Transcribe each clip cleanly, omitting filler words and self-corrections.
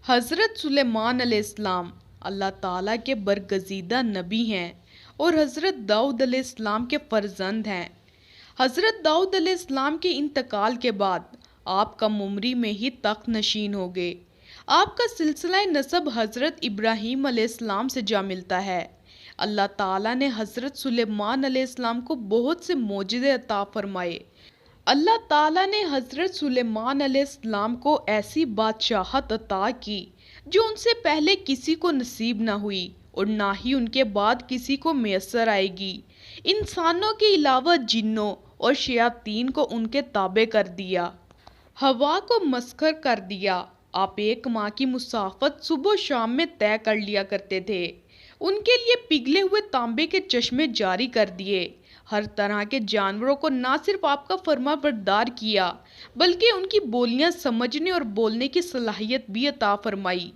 حضرت سلیمان علیہ السلام اللہ تعالیٰ کے برگزیدہ نبی ہیں اور حضرت داؤد علیہ السلام کے فرزند ہیں۔ حضرت داؤد علیہ السلام کے انتقال کے بعد آپ کم عمری میں ہی تخت نشین ہو گئے۔ آپ کا سلسلہ نسب حضرت ابراہیم علیہ السلام سے جا ملتا ہے۔ اللہ تعالیٰ نے حضرت سلیمان علیہ السلام کو بہت سے معجزے عطا فرمائے۔ اللہ تعالیٰ نے حضرت سلیمان علیہ السلام کو ایسی بادشاہت عطا کی جو ان سے پہلے کسی کو نصیب نہ ہوئی اور نہ ہی ان کے بعد کسی کو میسر آئے گی۔ انسانوں کے علاوہ جنوں اور شیاطین کو ان کے تابع کر دیا، ہوا کو مسخر کر دیا۔ آپ ایک ماہ کی مسافت صبح و شام میں طے کر لیا کرتے تھے۔ ان کے لیے پگھلے ہوئے تانبے کے چشمے جاری کر دیے۔ ہر طرح کے جانوروں کو نہ صرف آپ کا فرما بردار کیا بلکہ ان کی بولیاں سمجھنے اور بولنے کی صلاحیت بھی عطا فرمائی۔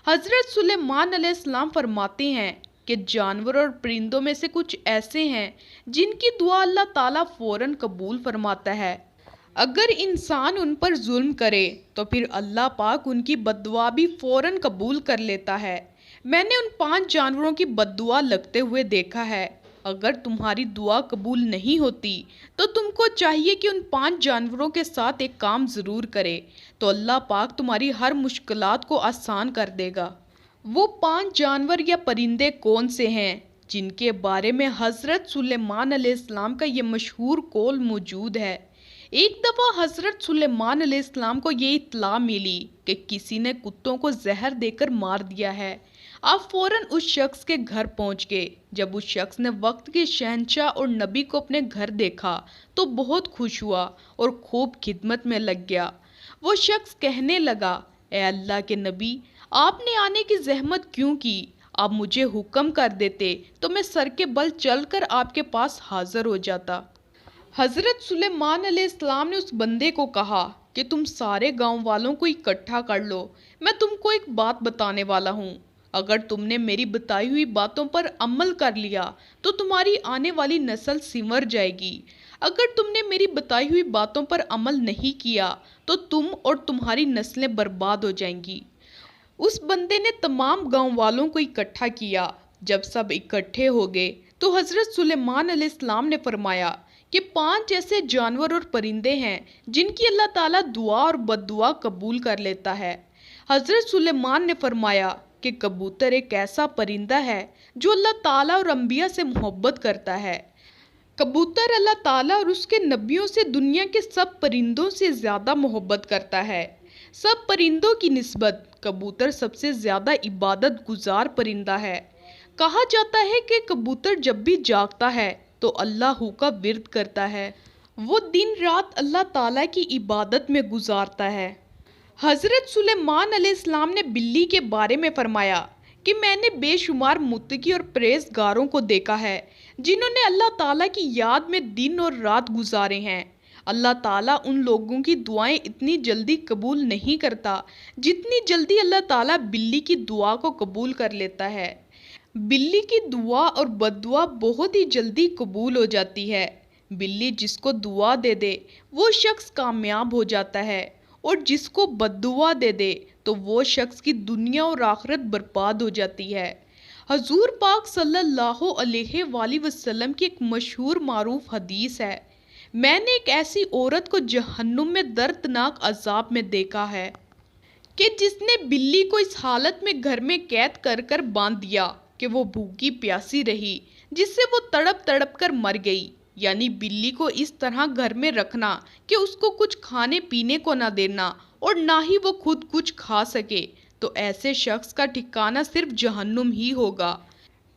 حضرت سلیمان علیہ السلام فرماتے ہیں کہ جانور اور پرندوں میں سے کچھ ایسے ہیں جن کی دعا اللہ تعالیٰ فوراً قبول فرماتا ہے۔ اگر انسان ان پر ظلم کرے تو پھر اللہ پاک ان کی بد دعا بھی فوراً قبول کر لیتا ہے۔ میں نے ان 5 جانوروں کی بد دعا لگتے ہوئے دیکھا ہے۔ اگر تمہاری دعا قبول نہیں ہوتی تو تم کو چاہیے کہ ان 5 جانوروں کے ساتھ ایک کام ضرور کرے تو اللہ پاک تمہاری ہر مشکلات کو آسان کر دے گا۔ وہ 5 جانور یا پرندے کون سے ہیں جن کے بارے میں حضرت سلیمان علیہ السلام کا یہ مشہور قول موجود ہے؟ ایک دفعہ حضرت سلیمان علیہ السلام کو یہ اطلاع ملی کہ کسی نے کتوں کو زہر دے کر مار دیا ہے۔ آپ فوراً اس شخص کے گھر پہنچ گئے۔ جب اس شخص نے وقت کے شہنشاہ اور نبی کو اپنے گھر دیکھا تو بہت خوش ہوا اور خوب خدمت میں لگ گیا۔ وہ شخص کہنے لگا، اے اللہ کے نبی، آپ نے آنے کی زحمت کیوں کی؟ آپ مجھے حکم کر دیتے تو میں سر کے بل چل کر آپ کے پاس حاضر ہو جاتا۔ حضرت سلیمان علیہ السلام نے اس بندے کو کہا کہ تم سارے گاؤں والوں کو اکٹھا کر لو، میں تم کو ایک بات بتانے والا ہوں۔ اگر تم نے میری بتائی ہوئی باتوں پر عمل کر لیا تو تمہاری آنے والی نسل سنور جائے گی۔ اگر تم نے میری بتائی ہوئی باتوں پر عمل نہیں کیا تو تم اور تمہاری نسلیں برباد ہو جائیں گی۔ اس بندے نے تمام گاؤں والوں کو اکٹھا کیا۔ جب سب اکٹھے ہو گئے تو حضرت سلیمان علیہ السلام نے فرمایا کہ 5 ایسے جانور اور پرندے ہیں جن کی اللہ تعالیٰ دعا اور بد دعا قبول کر لیتا ہے۔ حضرت سلیمان نے فرمایا کہ کبوتر ایک ایسا پرندہ ہے جو اللہ تعالیٰ اور انبیاء سے محبت کرتا ہے۔ کبوتر اللہ تعالیٰ اور اس کے نبیوں سے دنیا کے سب پرندوں سے زیادہ محبت کرتا ہے۔ سب پرندوں کی نسبت کبوتر سب سے زیادہ عبادت گزار پرندہ ہے۔ کہا جاتا ہے کہ کبوتر جب بھی جاگتا ہے تو اللہ کا ورد کرتا ہے۔ وہ دن رات اللہ تعالیٰ کی عبادت میں گزارتا ہے۔ حضرت سلیمان علیہ السلام نے بلی کے بارے میں فرمایا کہ میں نے بے شمار متقی اور پرہیزگاروں کو دیکھا ہے جنہوں نے اللہ تعالیٰ کی یاد میں دن اور رات گزارے ہیں۔ اللہ تعالیٰ ان لوگوں کی دعائیں اتنی جلدی قبول نہیں کرتا جتنی جلدی اللہ تعالیٰ بلی کی دعا کو قبول کر لیتا ہے۔ بلی کی دعا اور بد دعا بہت ہی جلدی قبول ہو جاتی ہے۔ بلی جس کو دعا دے دے وہ شخص کامیاب ہو جاتا ہے اور جس کو بد دعا دے دے تو وہ شخص کی دنیا اور آخرت برباد ہو جاتی ہے۔ حضور پاک صلی اللہ علیہ وآلہ وسلم کی ایک مشہور معروف حدیث ہے، میں نے ایک ایسی عورت کو جہنم میں دردناک عذاب میں دیکھا ہے کہ جس نے بلی کو اس حالت میں گھر میں قید کر کر باندھ دیا کہ وہ بھوکی پیاسی رہی، جس سے وہ تڑپ تڑپ کر مر گئی۔ یعنی بلی کو اس طرح گھر میں رکھنا کہ اس کو کچھ کھانے پینے کو نہ دینا اور نہ ہی وہ خود کچھ کھا سکے، تو ایسے شخص کا ٹھکانہ صرف جہنم ہی ہوگا۔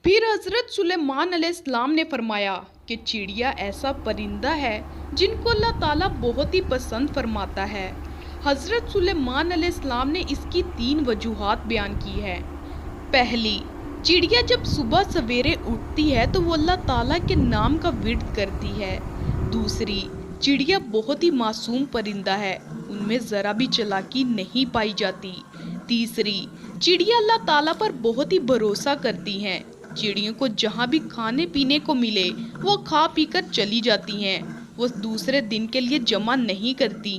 پھر حضرت سلیمان علیہ السلام نے فرمایا کہ چڑیا ایسا پرندہ ہے جن کو اللہ تعالیٰ بہت ہی پسند فرماتا ہے۔ حضرت سلیمان علیہ السلام نے اس کی 3 وجوہات بیان کی ہے۔ پہلی، چڑیا جب صبح سویرے اٹھتی ہے تو وہ اللہ تعالیٰ کے نام کا ورد کرتی ہے۔ دوسری، چڑیا بہت ہی معصوم پرندہ ہے، ان میں ذرا بھی چالاکی نہیں پائی جاتی۔ تیسری، چڑیا اللہ تعالیٰ پر بہت ہی بھروسہ کرتی ہیں۔ چڑیوں کو جہاں بھی کھانے پینے کو ملے وہ کھا پی کر چلی جاتی ہیں، وہ دوسرے دن کے لیے جمع نہیں کرتی۔